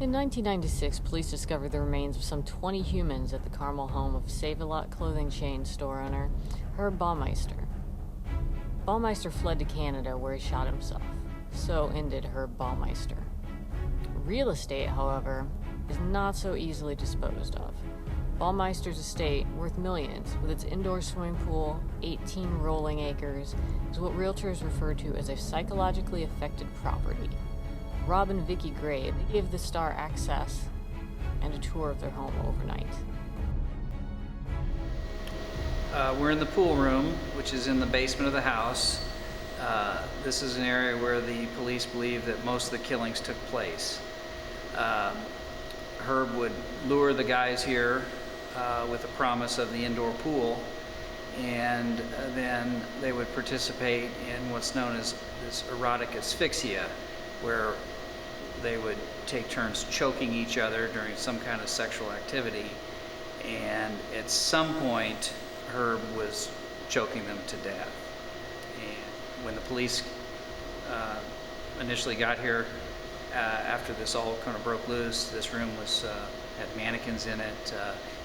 In 1996, police discovered the remains of some 20 humans at the Carmel home of Save-A-Lot clothing chain store owner Herb Baughmeister. Baughmeister fled to Canada where he shot himself. So ended Herb Baughmeister. Real estate, however, is not so easily disposed of. Baughmeister's estate, worth millions, with its indoor swimming pool, 18 rolling acres, is what realtors refer to as a psychologically affected property. Rob and Vicki Graves gave the Star access and a tour of their home overnight. We're in the pool room, which is in the basement of the house. This is an area where the police believe that most of the killings took place. Herb would lure the guys here with a promise of the indoor pool, and then they would participate in what's known as this erotic asphyxia, where they would take turns choking each other during some kind of sexual activity, and at some point Herb was choking them to death. And when the police initially got here, after this all kind of broke loose, this room had mannequins in it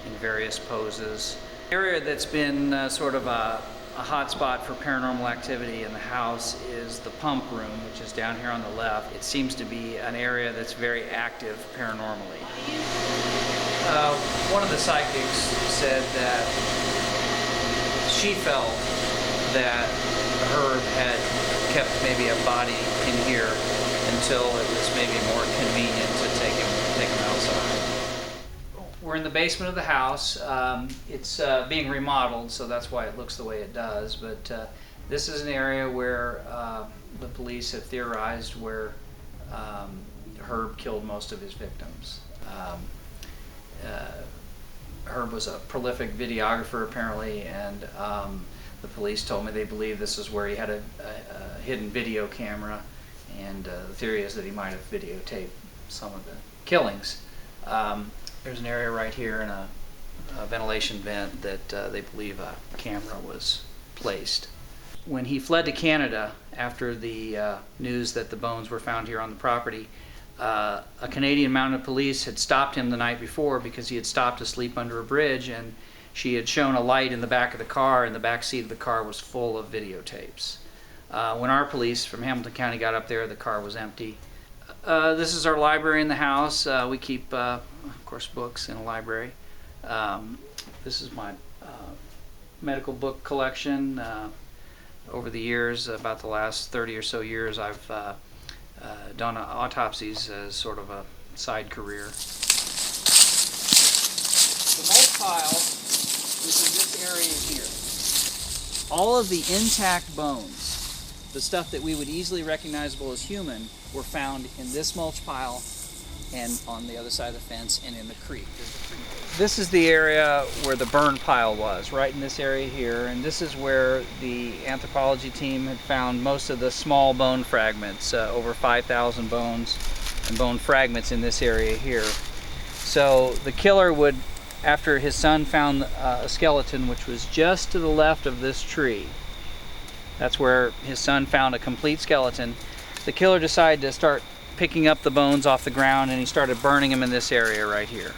in various poses. The area that's been sort of a hot spot for paranormal activity in the house is the pump room, which is down here on the left. It seems to be an area that's very active paranormally. One of the psychics said that she felt that Herb had kept maybe a body in here until it was maybe more convenient to take him outside. We're in the basement of the house. It's being remodeled, so that's why it looks the way it does. But this is an area where the police have theorized where Herb killed most of his victims. Herb was a prolific videographer, apparently, and the police told me they believe this is where he had a hidden video camera, and the theory is that he might have videotaped some of the killings. There's an area right here in a ventilation vent that they believe a camera was placed. When he fled to Canada after the news that the bones were found here on the property, a Canadian mounted police had stopped him the night before because he had stopped to sleep under a bridge, and she had shown a light in the back of the car, and the back seat of the car was full of videotapes. When our police from Hamilton County got up there, the car was empty. This is our library in the house. We keep, of course, books in a library. This is my medical book collection. Over the years, about the last 30 or so years, I've done autopsies as sort of a side career. The mulch pile is in this area here. All of the intact bones, the stuff that we would easily recognizable as human, were found in this mulch pile and on the other side of the fence and in the creek. This is the area where the burn pile was, right in this area here, and this is where the anthropology team had found most of the small bone fragments, over 5,000 bones and bone fragments in this area here. So the killer would, after his son found a skeleton which was just to the left of this tree, that's where his son found a complete skeleton, the killer decided to start picking up the bones off the ground, and he started burning them in this area right here.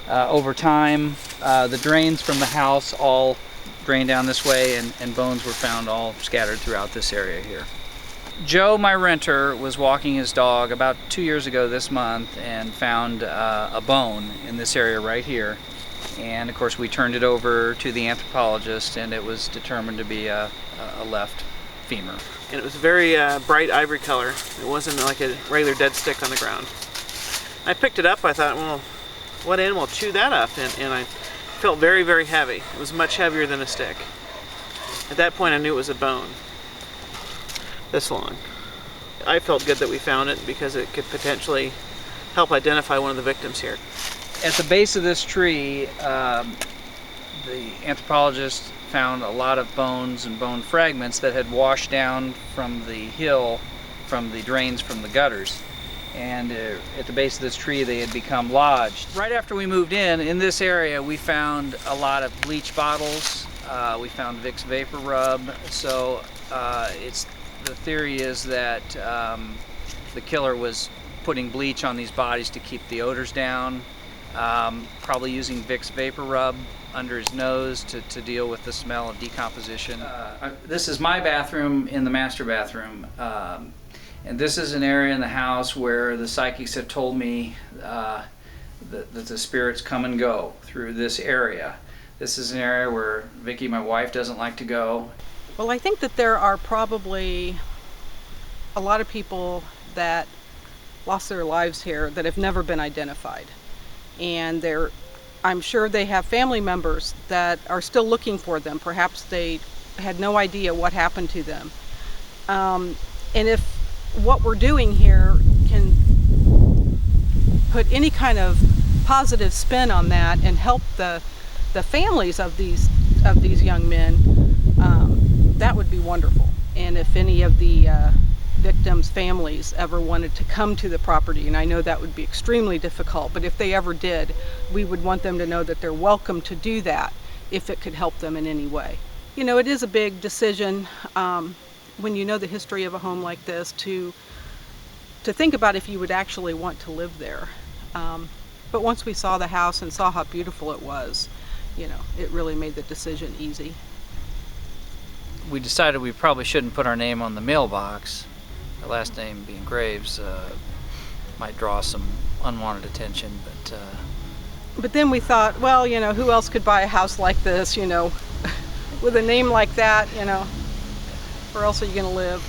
Over time, the drains from the house all drained down this way, and bones were found all scattered throughout this area here. Joe, my renter, was walking his dog about 2 years ago this month and found a bone in this area right here. And of course we turned it over to the anthropologist, and it was determined to be a left femur. And it was very bright ivory color. It wasn't like a regular dead stick on the ground. I picked it up. I thought, well, what animal chewed that up? And I felt very, very heavy. It was much heavier than a stick. At that point I knew it was a bone. This long. I felt good that we found it because it could potentially help identify one of the victims here. At the base of this tree, the anthropologist found a lot of bones and bone fragments that had washed down from the hill, from the drains from the gutters. And at the base of this tree they had become lodged. Right after we moved in this area, we found a lot of bleach bottles. We found Vicks Vapor Rub. So the theory is that the killer was putting bleach on these bodies to keep the odors down, probably using Vicks Vapor Rub under his nose to deal with the smell of decomposition. This is my bathroom in the master bathroom, and this is an area in the house where the psychics have told me that the spirits come and go through this area. This is an area where Vicki, my wife, doesn't like to go. Well, I think that there are probably a lot of people that lost their lives here that have never been identified. And I'm sure they have family members that are still looking for them. Perhaps they had no idea what happened to them. And if what we're doing here can put any kind of positive spin on that and help the families of these young men, that would be wonderful. And if any of the victims' families ever wanted to come to the property, and I know that would be extremely difficult, but if they ever did, we would want them to know that they're welcome to do that if it could help them in any way. You know, it is a big decision when you know the history of a home like this to think about if you would actually want to live there. But once we saw the house and saw how beautiful it was, you know, it really made the decision easy. We decided we probably shouldn't put our name on the mailbox. Our last name being Graves might draw some unwanted attention, But then we thought, well, you know, who else could buy a house like this, you know, with a name like that, you know, where else are you going to live?